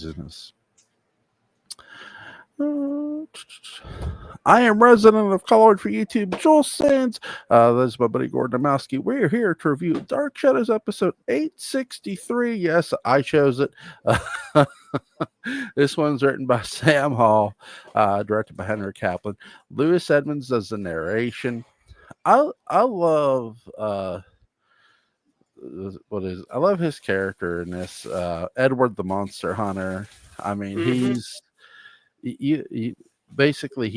craziness. I am resident of Colorado for YouTube, Joel Sands. This is my buddy Gordon Dymowski. We're here to review Dark Shadows episode 863. Yes, I chose it. This one's written by Sam Hall, directed by Henry Kaplan. Lewis Edmonds does the narration. I love I love his character in this. Edward the Monster Hunter. I mean, he's basically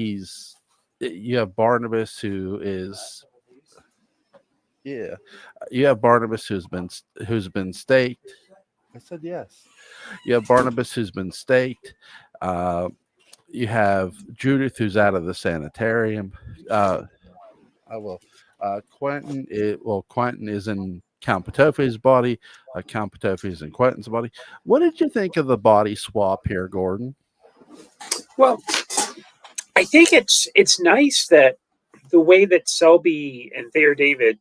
you have Barnabas who is you have Barnabas who's been staked. I said yes. You have Barnabas who's been staked. You have Judith who's out of the sanitarium. Quentin is in Count Patofe's body. Count Patofe is in Quentin's body. What did you think of the body swap here, Gordon? Well, I think it's nice that the way that Selby and Thayer David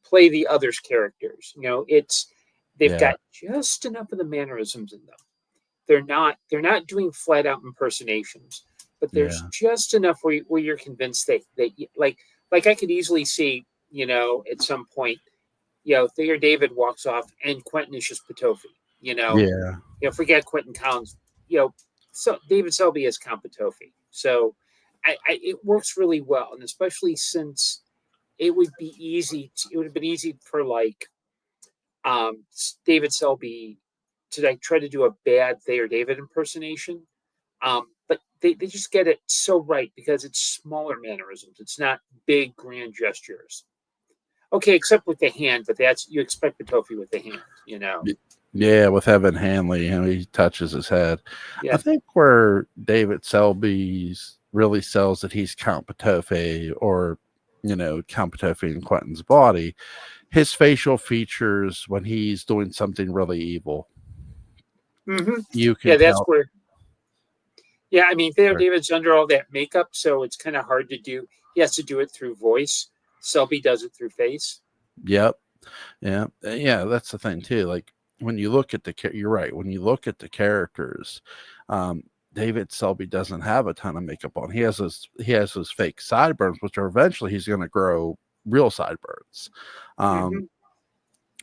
play the others' characters. They've got just enough of the mannerisms in them. They're not doing flat out impersonations, but there's just enough where you're convinced that like I could easily see, at some point, Thayer David walks off and Quentin is just Patofe. Forget Quentin Collins. So David Selby is Count Patofe. So it works really well, and especially since it would have been easy for David Selby to try to do a bad Thayer David impersonation. But they just get it so right because it's smaller mannerisms. It's not big grand gestures. Okay, except with the hand, but you expect Patofe with the hand, Yeah, with Evan Hanley, he touches his head. Yeah. I think where David Selby really sells that he's Count Patofe or, Count Patofe in Quentin's body, his facial features when he's doing something really evil. Mm-hmm. You can that's where. Yeah, I mean, Thayer David's under all that makeup, so it's kind of hard to do. He has to do it through voice. Selby does it through face. Yep. Yeah. Yeah, that's the thing, too. Like, when you look at you're right. When you look at the characters, David Selby doesn't have a ton of makeup on. He has his fake sideburns, which are eventually he's going to grow real sideburns.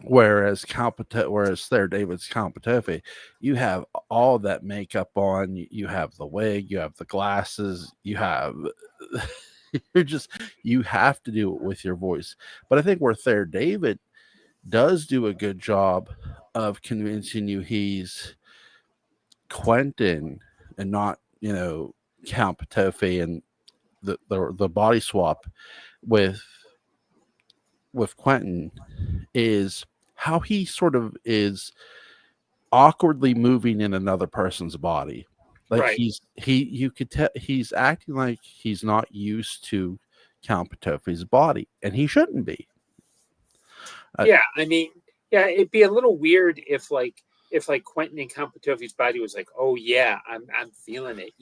Whereas Thayer David's Count Patofe, you have all that makeup on. You have the wig, you have the glasses, you have. You have to do it with your voice. But I think where Thayer David does do a good job of convincing you he's Quentin and not, Count Patofe, and the body swap with Quentin is how he sort of is awkwardly moving in another person's body. Like you could tell he's acting like he's not used to Count Patofe's body, and he shouldn't be. It'd be a little weird if Quentin and Count Patofe's body was like, oh yeah, I'm feeling it.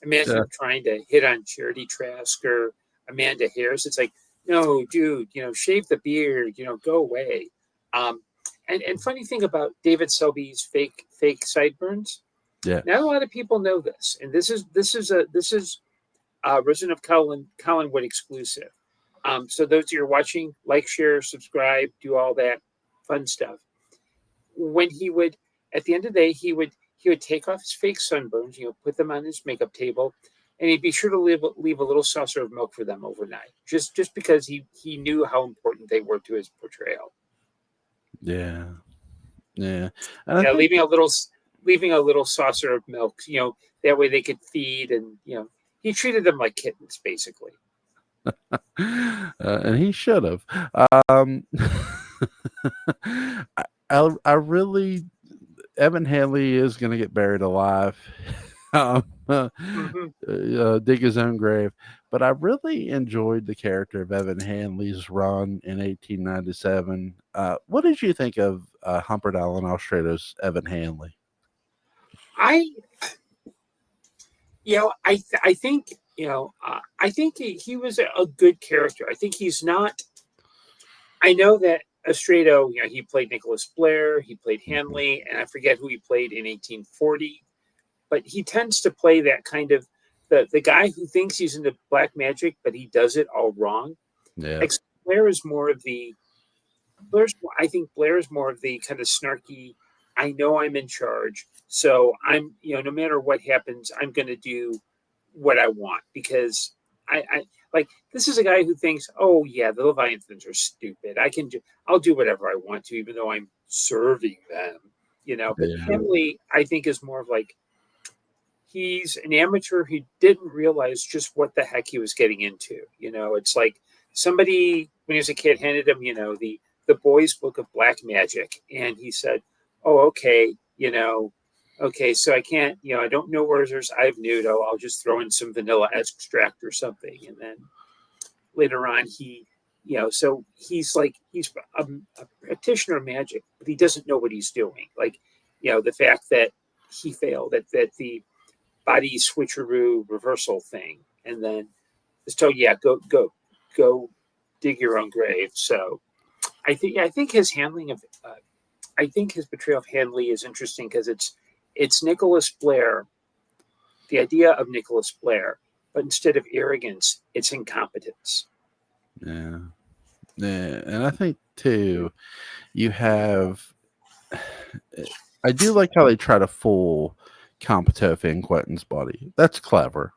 Imagine him trying to hit on Charity Trask or Amanda Harris. It's like, no, dude, shave the beard, go away. And funny thing about David Selby's fake sideburns. Yeah. Not a lot of people know this, and this is Resident of Collinwood exclusive. So those who are watching, like, share, subscribe, do all that fun stuff. When he would, at the end of the day, he would take off his fake sunburns, put them on his makeup table, and he'd be sure to leave a little saucer of milk for them overnight, just because he knew how important they were to his portrayal. Yeah. And leaving a little saucer of milk, that way they could feed, and he treated them like kittens, basically. And he should have. I really, Evan Hanley is going to get buried alive. Dig his own grave. But I really enjoyed the character of Evan Hanley's run in 1897. What did you think of Humperdinck and Alstrado's Evan Hanley? I think he was a good character. I think he's not. I know that Estrado, he played Nicholas Blair, he played Hanley, and I forget who he played in 1840. But he tends to play that kind of the guy who thinks he's into black magic, but he does it all wrong. Yeah. Like Blair is more of the I think Blair is more of the kind of snarky. I know I'm in charge, so I'm no matter what happens, I'm going to do what I want because I like this is a guy who thinks, oh yeah, the Leviathans are stupid. I'll do whatever I want to, even though I'm serving them. But Yeah. Henley, I think, is more of like he's an amateur who didn't realize just what the heck he was getting into. It's like somebody when he was a kid handed him, the boys' book of black magic, and he said, "Oh, okay, okay, so I can't, I don't know where there's I've nude. Oh, I'll just throw in some vanilla extract or something." And then later on, so he's like he's a practitioner of magic, but he doesn't know what he's doing. Like, the fact that he failed that the body switcheroo reversal thing, and then just told, yeah, go dig your own grave. So I think his handling of I think his portrayal of Hanley is interesting because it's Nicholas Blair, the idea of Nicholas Blair, but instead of arrogance, it's incompetence. Yeah. Yeah. And I think too, you have I do like how they try to fool Competov in Quentin's body. That's clever.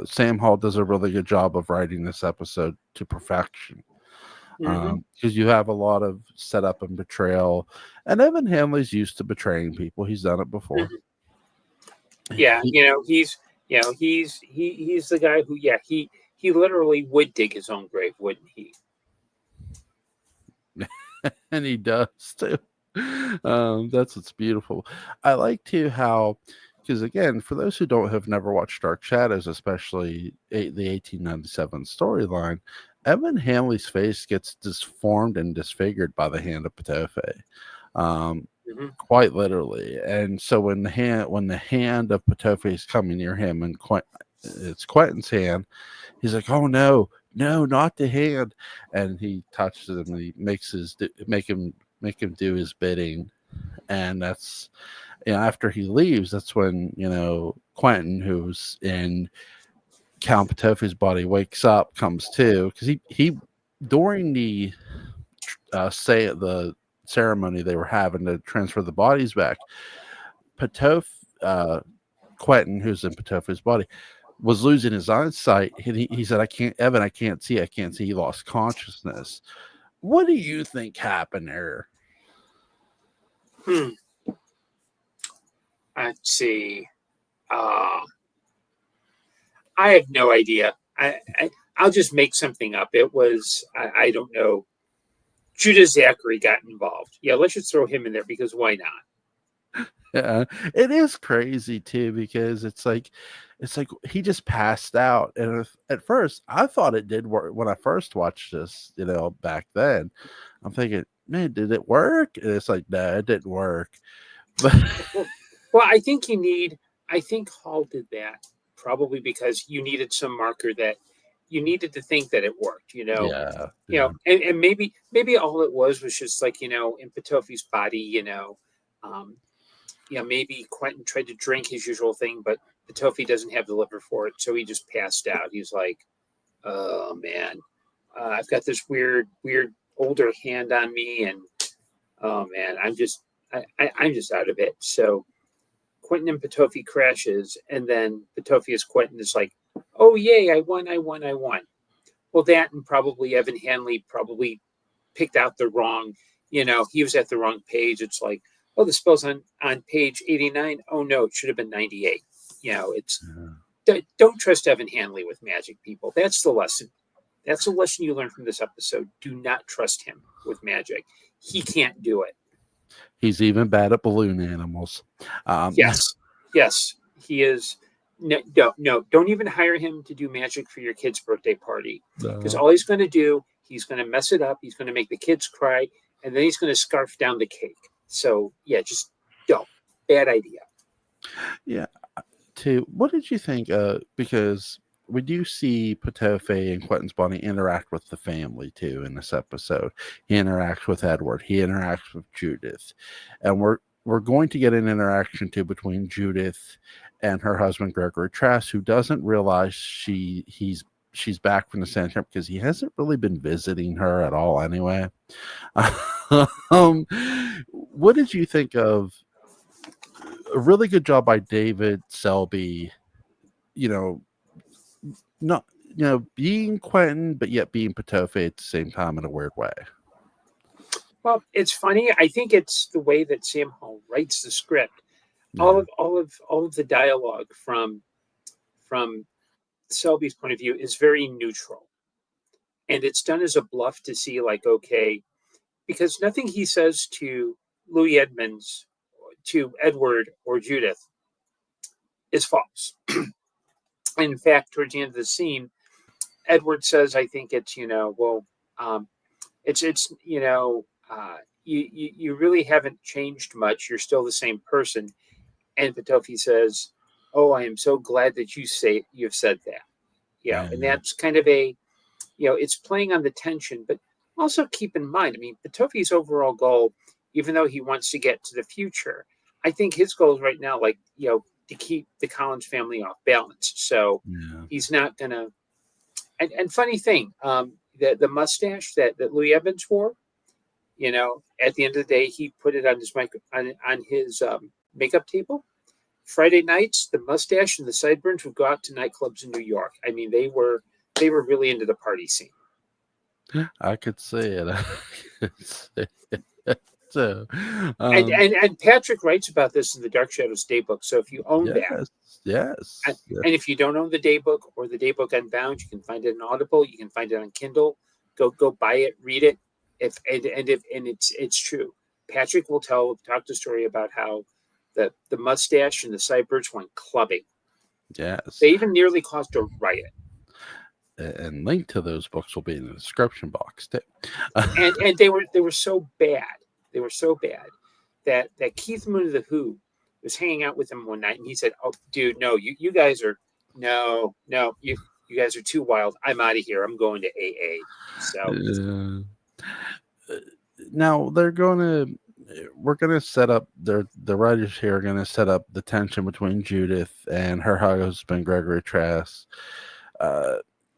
Sam Hall does a really good job of writing this episode to perfection Mm-hmm. because you have a lot of setup and betrayal, and Evan Hanley's used to betraying people. He's done it before. Mm-hmm. Yeah, He, he's the guy who he literally would dig his own grave, wouldn't he? and he does too. That's what's beautiful. I like too how, because again, for those who don't have never watched Dark Shadows, especially the 1897 storyline, Evan Hanley's face gets disformed and disfigured by the hand of Petofe, Mm-hmm. quite literally. And so when the hand of Petofe is coming near him, and it's Quentin's hand, he's like, "Oh no, no, not the hand!" And he touches him, and he make him do his bidding. And that's after he leaves, that's when Quentin, who's in Count Potoffi's body, wakes up, comes to, because he during the the ceremony they were having to transfer the bodies back, Potoff Quentin, who's in Potoffi's body, was losing his eyesight. He said, I can't see. I can't see." He lost consciousness. What do you think happened there? Hmm. Let's see. Uh, I have no idea. I'll just make something up. It was I don't know. Judah Zachary got involved. Yeah, let's just throw him in there because why not? Yeah, it is crazy too because it's like he just passed out, and at first I thought it did work when I first watched this. Back then, I'm thinking, man, did it work? And it's like, no, it didn't work. But Well, I think Hall did that probably because you needed some marker that you needed to think that it worked. yeah, yeah, And maybe all it was just like in Potoffi's body. Um, maybe Quentin tried to drink his usual thing, but Potoffi doesn't have the liver for it, so he just passed out. He's like, "Oh man, I've got this weird older hand on me, and oh man, I'm just out of it." So Quentin and Potoffi crashes, and then Potoffi as Quentin is like, "Oh yay, I won, I won, I won." Well, that and probably Evan Hanley probably picked out the wrong, he was at the wrong page. It's like, oh, the spell's on page 89. Oh no, it should have been 98. It's don't trust Evan Hanley with magic, people. That's the lesson. That's the lesson you learn from this episode. Do not trust him with magic. He can't do it. he's even bad at balloon animals. Yes, yes, he is. No, no, don't even hire him to do magic for your kid's birthday party because all he's going to do, he's going to mess it up. He's going to make the kids cry, and then he's going to scarf down the cake. So yeah, just don't. Bad idea. Yeah. What did you think? Because we do see Patofe and Quentin's Bonnie interact with the family too in this episode. He interacts with Edward. He interacts with Judith, and we're going to get an interaction too between Judith and her husband Gregory Trask, who doesn't realize she's back from the sanitarium because he hasn't really been visiting her at all anyway. What did you think of a really good job by David Selby? You know, not being Quentin, but yet being Patofe at the same time in a weird way. Well, it's funny. I think it's the way that Sam Hall writes the script. Yeah. All of the dialogue from Selby's point of view is very neutral, and it's done as a bluff to see, like, okay, because nothing he says to Louis Edmonds, to Edward or Judith, is false. In fact, towards the end of the scene, Edward says, "I think it's it's you really haven't changed much. You're still the same person." And Patofi says, "Oh, I am so glad that you've said that." And that's kind of a, it's playing on the tension, but also keep in mind, I mean, Patofi's overall goal, even though he wants to get to the future, I think his goal is right now, like, to keep the Collins family off balance. So he's not gonna. And funny thing, the mustache that Louis Evans wore, at the end of the day, he put it on his on his makeup table. Friday nights, the mustache and the sideburns would go out to nightclubs in New York. I mean, they were really into the party scene. I could see it. So, and Patrick writes about this in the Dark Shadows Daybook. So if you own that, yes, and if you don't own the Daybook or the Daybook Unbound, you can find it on Audible. You can find it on Kindle. Go buy it, read it. If it's true. Patrick will talk the story about how the mustache and the sideburns went clubbing. Yes, they even nearly caused a riot. And link to those books will be in the description box too. and they were so bad. They were so bad that Keith Moon of the Who was hanging out with him one night, and he said, "Oh, dude, no, you guys are you guys are too wild. I'm out of here. I'm going to AA." So now we're going to set up the writers here are going to set up the tension between Judith and her husband Gregory Trask.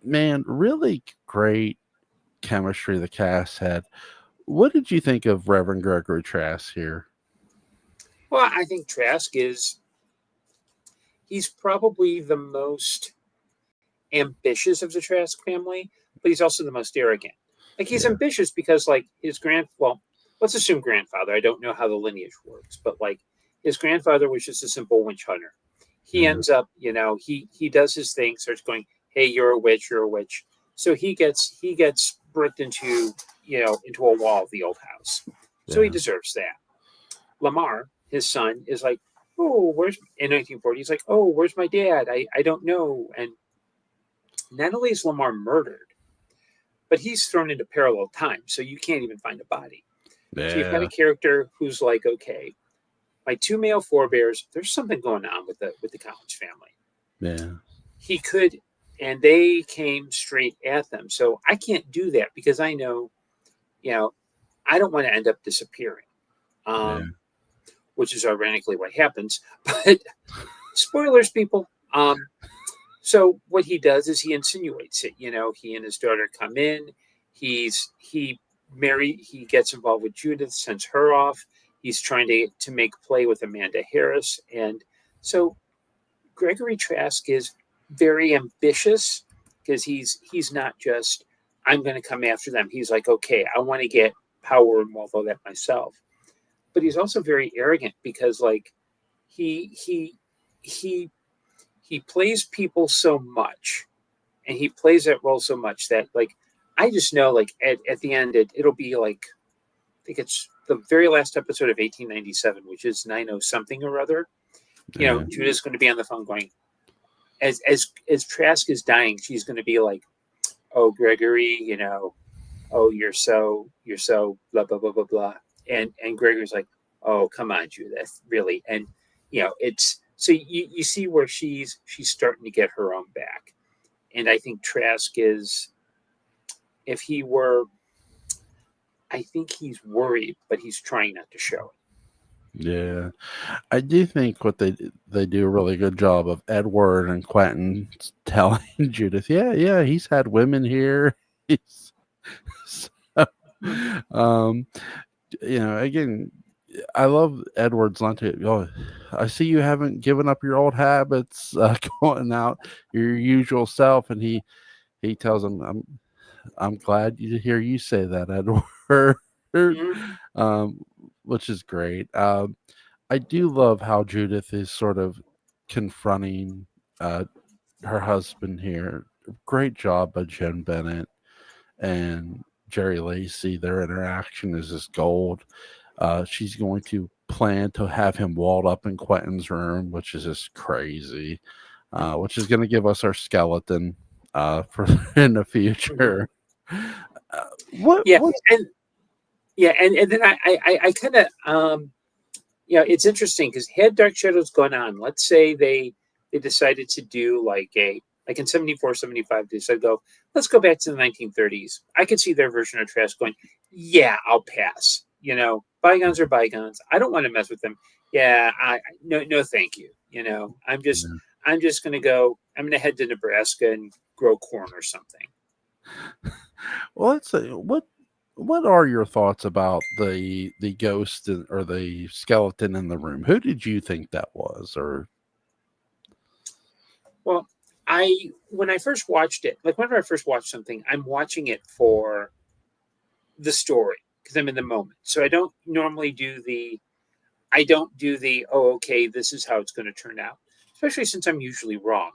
Man, really great chemistry the cast had. What did you think of Reverend Gregory Trask here? Well, I think Trask he's probably the most ambitious of the Trask family, but he's also the most arrogant. Like, he's ambitious because, like, let's assume grandfather. I don't know how the lineage works, but, like, his grandfather was just a simple witch hunter. He ends up, he does his thing, starts going, "Hey, you're a witch, you're a witch." So he gets bricked into a wall of the old house. So he deserves that. Lamar, his son, is like, "Oh, in 1940, he's like, oh, where's my dad? I don't know." And not only is Lamar murdered, but he's thrown into parallel time, so you can't even find a body. So you've got a character who's like, okay, my two male forebears, there's something going on with the Collins family. Yeah. He could, and they came straight at them. So I can't do that because I know, I don't want to end up disappearing. Which is ironically what happens. But spoilers, people. So what he does is he insinuates it. He and his daughter come in. He gets involved with Judith, sends her off. He's trying to make play with Amanda Harris. And so Gregory Trask is very ambitious because he's not just, I'm going to come after them. He's like, okay, I want to get power and wealth, all that myself. But he's also very arrogant because, like, he plays people so much, and he plays that role so much that, like, I just know, like, at the end it'll be like, I think it's the very last episode of 1897, which is 90 something or other. Judith's going to be on the phone going, as Trask is dying, she's going to be like, "Oh, Gregory, oh, you're so blah blah blah blah blah." And Gregory's like, "Oh, come on, Judith, really?" And it's so you see where she's starting to get her own back. And I think Trask is, if he were, I think he's worried, but he's trying not to show it. Yeah, I do think what they do a really good job of Edward and Quentin telling Judith, yeah, he's had women here. He's so, um, again, I love Edward's line to, oh, I see you haven't given up your old habits, going out your usual self, and he tells him, I'm glad to hear you say that, Edward. Mm-hmm. um, which is great. I do love how Judith is sort of confronting uh, her husband here. Great job by Jen Bennett and Jerry Lacey. Their interaction is just gold. She's going to plan to have him walled up in Quentin's room, which is just crazy. Which is going to give us our skeleton for in the Mm-hmm. future. What? Yeah, What? and then I kind of it's interesting because had Dark Shadows gone on, let's say they decided to do like in 74, 75, they said let's go back to the 1930s. I could see their version of Trask going, yeah, I'll pass. Bygones are bygones. I don't want to mess with them. Yeah, no, thank you. I'm just gonna go. I'm gonna head to Nebraska and grow corn or something. Well, let's say what are your thoughts about the ghost or the skeleton in the room? Who did you think that was? Or Well, when I first watched it, like whenever I first watch something, I'm watching it for the story because I'm in the moment. So I don't normally do the oh, okay, this is how it's going to turn out, especially since I'm usually wrong.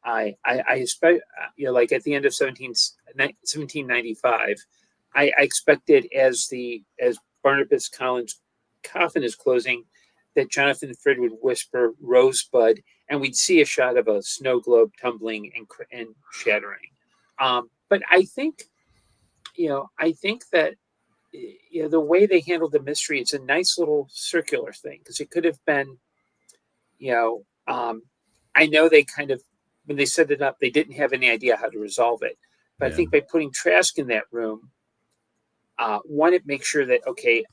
I expect, like at the end of 1795, I expected as Barnabas Collins' coffin is closing, that Jonathan Frid would whisper "Rosebud," and we'd see a shot of a snow globe tumbling and shattering. But I think that the way they handled the mystery, it's a nice little circular thing because it could have been, you know, I know they kind of, when they set it up, they didn't have any idea how to resolve it. But I yeah, think by putting Trask in that room, one, it makes sure that okay,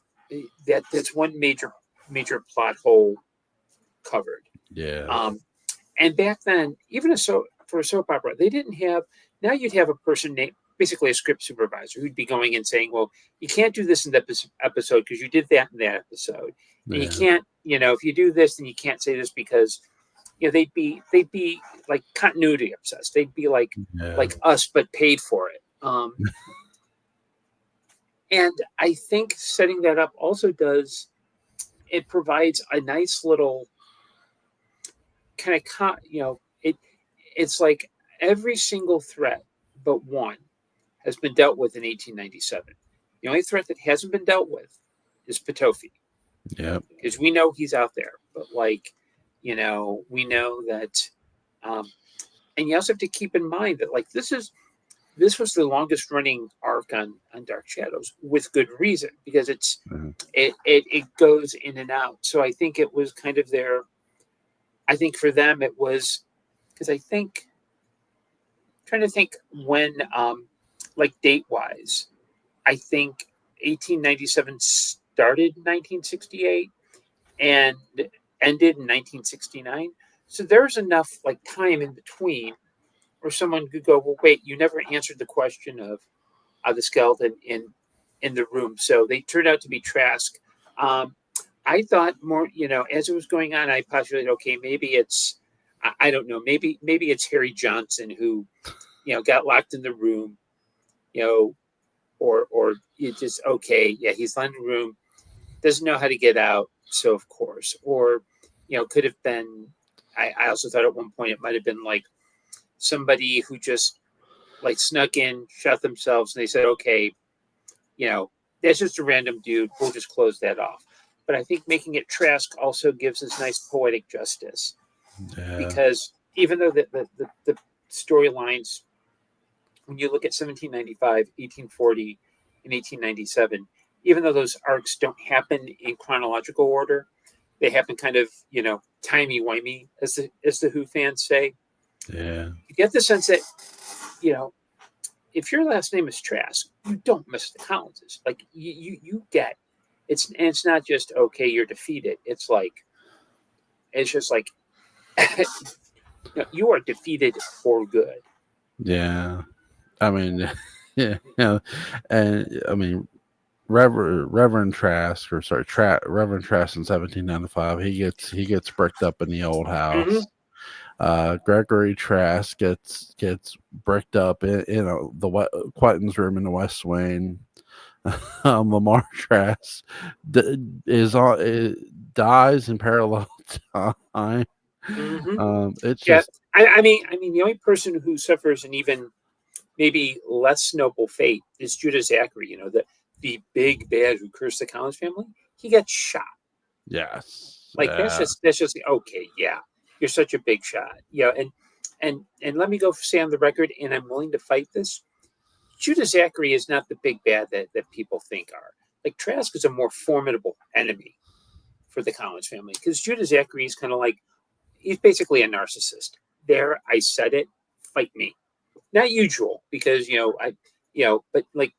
that's one major plot hole covered. yeah, Um, and back then, for a soap opera, they didn't have. Now you'd have a person named basically a script supervisor who'd be going and saying, "Well, you can't do this in the episode because you did that in that episode, and you yeah, can't, if you do this, then you can't say this because." They'd be like continuity obsessed. They'd be yeah, like us, but paid for it. And I think setting that up also does it provides a nice little kind of it's like every single threat but one has been dealt with in 1897. The only threat that hasn't been dealt with is Petofi yeah, because we know he's out there, but we know that, um, and you also have to keep in mind that this was the longest running arc on Dark Shadows with good reason because mhm, it goes in and out. So I think it was kind of I think for them it was because trying to think when like date wise, I think 1897 started in 1968 and ended in 1969. So there's enough like time in between where someone could go, well, wait, you never answered the question of the skeleton in the room. So they turned out to be Trask. Um, I thought more, as it was going on, I postulated, okay, maybe it's, I don't know, maybe it's Harry Johnson who, got locked in the room, you know, or you just okay, yeah, he's in the room, doesn't know how to get out, so of course, or could have been. I also thought at one point it might have been like somebody who just like snuck in, shot themselves, and they said, okay, you know, that's just a random dude. We'll just close that off. But I think making it Trask also gives us nice poetic justice yeah, because even though the storylines, when you look at 1795, 1840, and 1897, even though those arcs don't happen in chronological order, they happen kind of, timey-wimey, as the Who fans say. Yeah. You get the sense that, you know, if your last name is Trask, you don't miss the Collinses. Like you get it's not just okay, you're defeated. It's just like you are defeated for good. Yeah. I mean, yeah. And I mean, Reverend Trask, or sorry, Reverend Trask in 1795, he gets bricked up in the old Mm-hmm. house. Gregory Trask gets bricked up in Quentin's room in the West Wing. Lamar Trask is on dies in parallel time. Mm-hmm. It's Yeah, just I mean, the only person who suffers an even maybe less noble fate is Judah Zachary. The big bad who cursed the Collins family. He gets shot. yes, Like that's just okay. Yeah, you're such a big shot. Yeah, and let me go say on the record, and I'm willing to fight this. Judah Zachary is not the big bad that people think are. Like Trask is a more formidable enemy for the Collins family because Judah Zachary is kind of like he's basically a narcissist. There, I said it. Fight me. Not usual because but like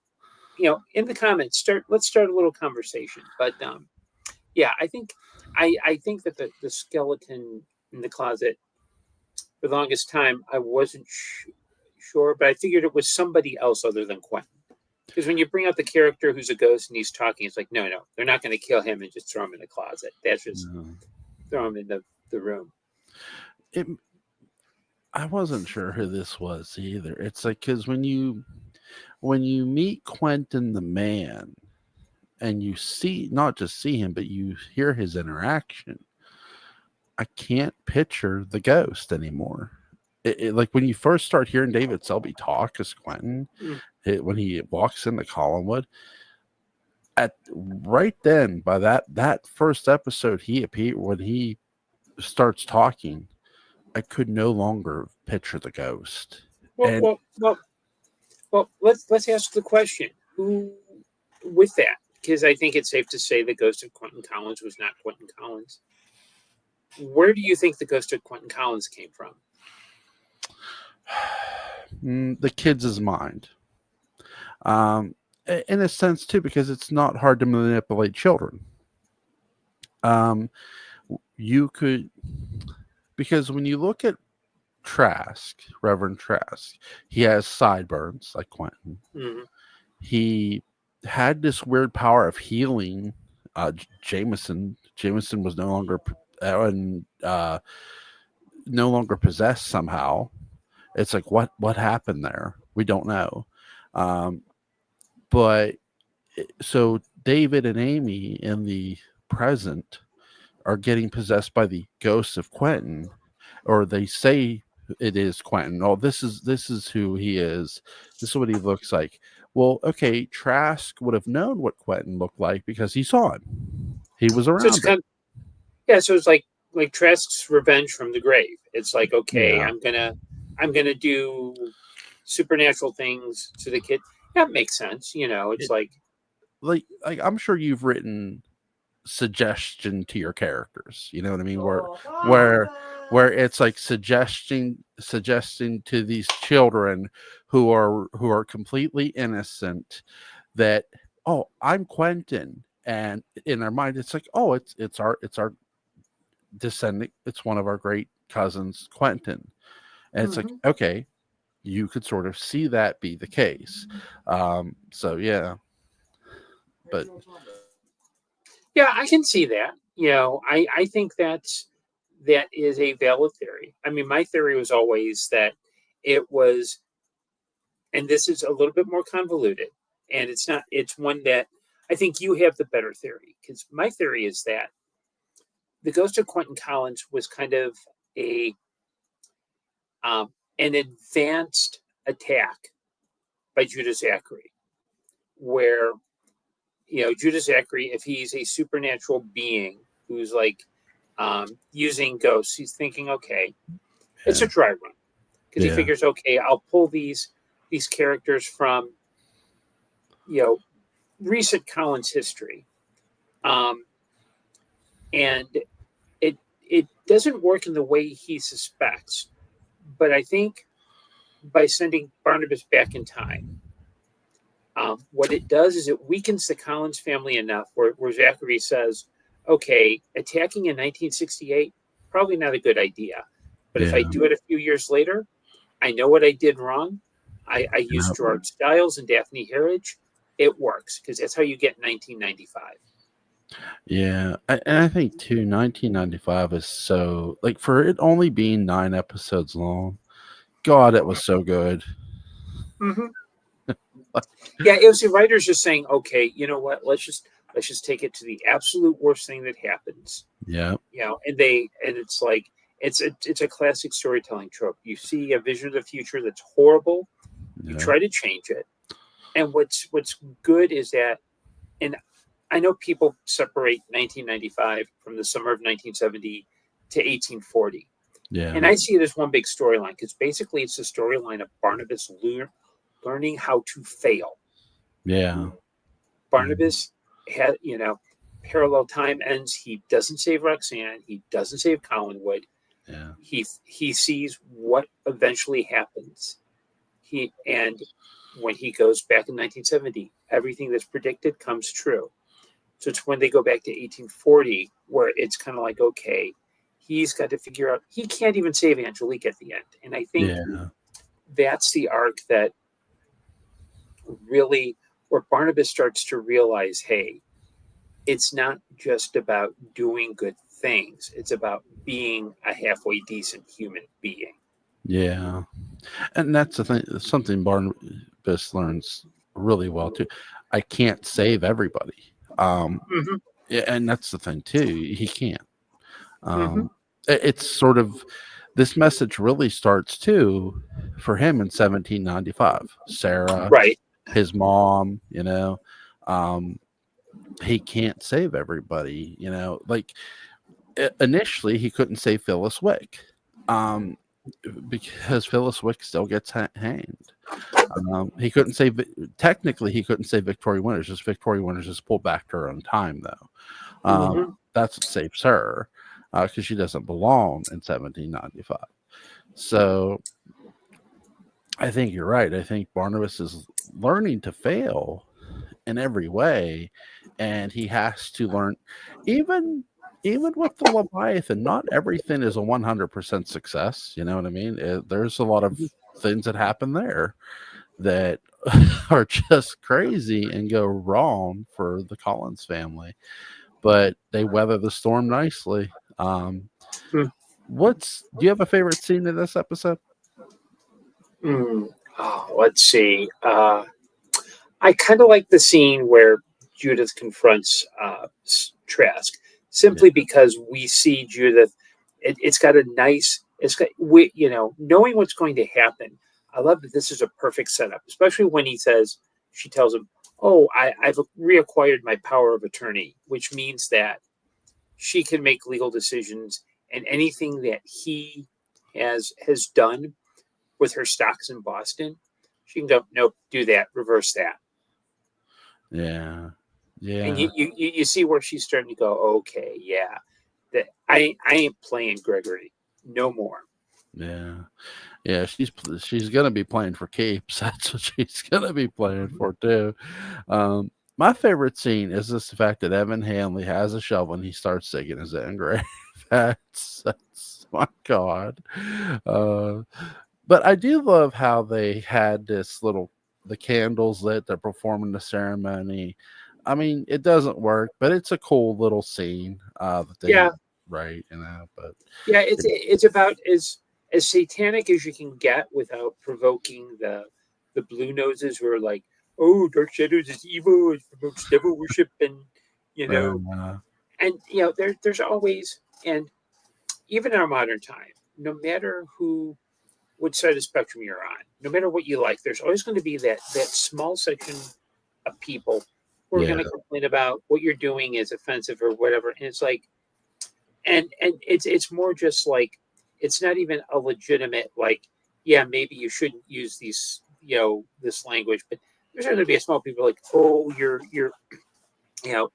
in the comments, let's start a little conversation. But yeah, I think that the skeleton in the closet for the longest time I wasn't sure, but I figured it was somebody else other than Quentin. Because when you bring out the character who's a ghost and he's talking, it's like, no, they're not going to kill him and just throw him in the closet. That's just no. throw him in the room. It, I wasn't sure who this was either. It's like because when you meet Quentin the man and you see not just see him but you hear his interaction, I can't picture the ghost anymore. Like when you first start hearing David Selby talk as Quentin, Mm. when he walks into Collinwood, at right then by that first episode he appeared when he starts talking, I could no longer picture the ghost. Well, And well, well, well. Let's ask the question: Who, with that? Because I think it's safe to say the ghost of Quentin Collins was not Quentin Collins. Where do you think the ghost of Quentin Collins came from? the kid's mind. Um, in a sense too, because it's not hard to manipulate children. Um, you could because when you look at Trask, Reverend Trask, he has sideburns like Quentin. Mm-hmm. He had this weird power of healing. Jameson was and no longer possessed somehow. It's like what happened there? We don't know. Um, but so David and Amy in the present are getting possessed by the ghost of Quentin, or they say it is Quentin. Oh, this is who he is. This is what he looks like. Well, okay, Trask would have known what Quentin looked like because he saw him. He was So it's around him. kind of yeah. So it's like Trask's revenge from the grave. It's like okay, Yeah. I'm gonna do supernatural things to the kid. That makes sense. It's It, like like I'm sure you've written suggestion to your characters. You know what I mean? Where it's like suggesting to these children who are completely innocent that, oh, I'm Quentin, and in their mind it's like, oh, it's our descendant, it's one of our great cousins, Quentin, and it's like, mhm. okay, you could sort of see that be the case. So yeah, but Yeah, I can see that. I think that is a valid theory. I mean, my theory was always that it was, and this is a little bit more convoluted, and it's not. It's one that I think you have the better theory because my theory is that the ghost of Quentin Collins was kind of a an advanced attack by Judah Zachary, where Judah Zachary, if he's a supernatural being who's like using ghosts, he's thinking, okay, it's yeah, a dry run because he yeah, figures, okay, I'll pull these characters from you know recent Collins history, um, and it doesn't work in the way he suspects, but I think by sending Barnabas back in time, what it does is it weakens the Collins family enough where Zachary says, okay, attacking in 1968, probably not a good idea. But if I Yeah. do it a few years later, I know what I did wrong. I used Yep. Gerard Stiles and Daphne Harridge. It works because that's how you get 1995. Yeah. And I think, too, 1995 is so, like, for it only being 9 episodes long, God, it was so good. Mm-hmm. Yeah, it was the writers just saying, okay, you know what? Let's just take it to the absolute worst thing that happens. Yeah. And it's like it's a classic storytelling trope. You see a vision of the future that's horrible, you Yeah. try to change it. And what's good is that, and I know people separate 1995 from the summer of 1970 to 1840. And Yeah. I see it as one big storyline because basically it's the storyline of Barnabas learning how to fail. Yeah. Yeah. Barnabas had, parallel time ends. He doesn't save Roxanne. He doesn't save Collinwood. Yeah. He sees what eventually happens. And when he goes back in 1970, everything that's predicted comes true. So it's when they go back to 1840 where it's kind of like, okay, he's got to figure out he can't even save Angelique at the end. And I think Yeah. that's the arc that really where Barnabas starts to realize, hey, it's not just about doing good things. It's about being a halfway decent human being. Yeah. And that's the thing, something Barnabas learns really well too. I can't save everybody. Mm-hmm. Yeah, and that's the thing too. He can't. Mm-hmm. It's sort of this message really starts too for him in 1795. Sarah, Right. his mom, um, he can't save everybody. Like initially he couldn't save Phyllis Wick. Um, because Phyllis Wick still gets hanged. He couldn't say technically he couldn't say Victoria Winters. Just Victoria Winters just pulled back to her own time though. Mm-hmm. That's what saves her because she doesn't belong in 1795. So I think you're right. I think Barnabas is learning to fail in every way, and he has to learn even even with the Leviathan, not everything is a 100% success. You know what I mean? There's a lot of things that happen there that are just crazy and go wrong for the Collins family, but they weather the storm nicely. Do you have a favorite scene in this episode? Mm. Oh, let's see. I kind of like the scene where Judith confronts Trask, Yeah, simply because we see Judith. It's got a nice. It's got knowing what's going to happen. I love that this is a perfect setup, especially when she tells him, "Oh, I've reacquired my power of attorney," which means that she can make legal decisions, and anything that he has done with her stocks in Boston, she can go, nope, do that, reverse that. yeah, And yeah, you see where she's starting to go, okay, yeah, that I ain't playing Gregory no more. yeah. Yeah, she's gonna be playing for keeps. That's what she's gonna be playing Mhm. for too. My favorite scene is just the fact that Evan Hanley has a shovel and he starts digging his own grave. That's my god. Uh, but I do love how they had the candles lit. They're performing the ceremony. I mean, it doesn't work, but it's a cool little scene that they Yeah, write. But yeah, it's about as satanic as you can get without provoking the blue noses who are like, oh, Dark Shadows is evil, it promotes devil worship, and you know, uh, and there's always, and even in our modern time, no matter which side of the spectrum you're on, no matter what you like, there's always going to be that small section of people who are yeah, going to complain about what you're doing is offensive or whatever. And it's like, and it's more just like, it's not even a legitimate like, yeah, maybe you shouldn't use this language, but there's going to be a small people like, oh, you're you know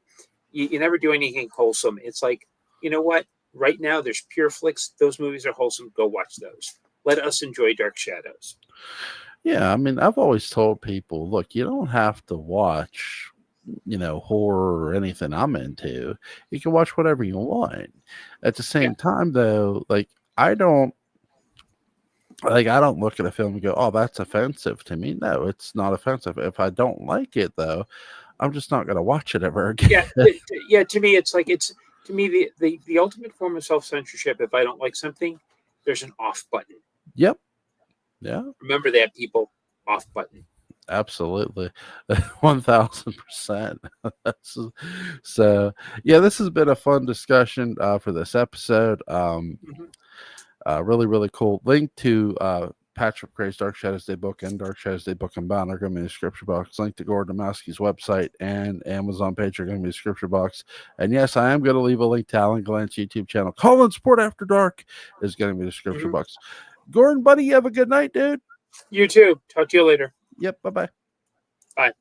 you never do anything wholesome. It's like, you know what? Right now, there's Pure Flicks. Those movies are wholesome. Go watch those. let us enjoy Dark Shadows. Yeah, I mean, I've always told people, look, you don't have to watch, horror or anything I'm into. You can watch whatever you want. At the same time, though, I don't look at a film and go, "Oh, that's offensive to me." No, it's not offensive. If I don't like it, though, I'm just not going to watch it ever again. Yeah. To me, the ultimate form of self-censorship. If I don't like something, there's an off button. Yep. Yeah. Remember that, people. Off button. Absolutely. 1000%. So, yeah, this has been a fun discussion for this episode. Really, really cool. Link to Patrick Gray's Dark Shadows Day book and Dark Shadows Day book and bound are going to be in the description box. Link to Gordon Dymowski's website and Amazon page are going to be in the description box. And yes, I am going to leave a link to Alan Glant's YouTube channel. Colin Sport After Dark is going to be in the description box. Gordon, buddy, you have a good night, dude. You too. Talk to you later. Yep. Bye-bye. Bye.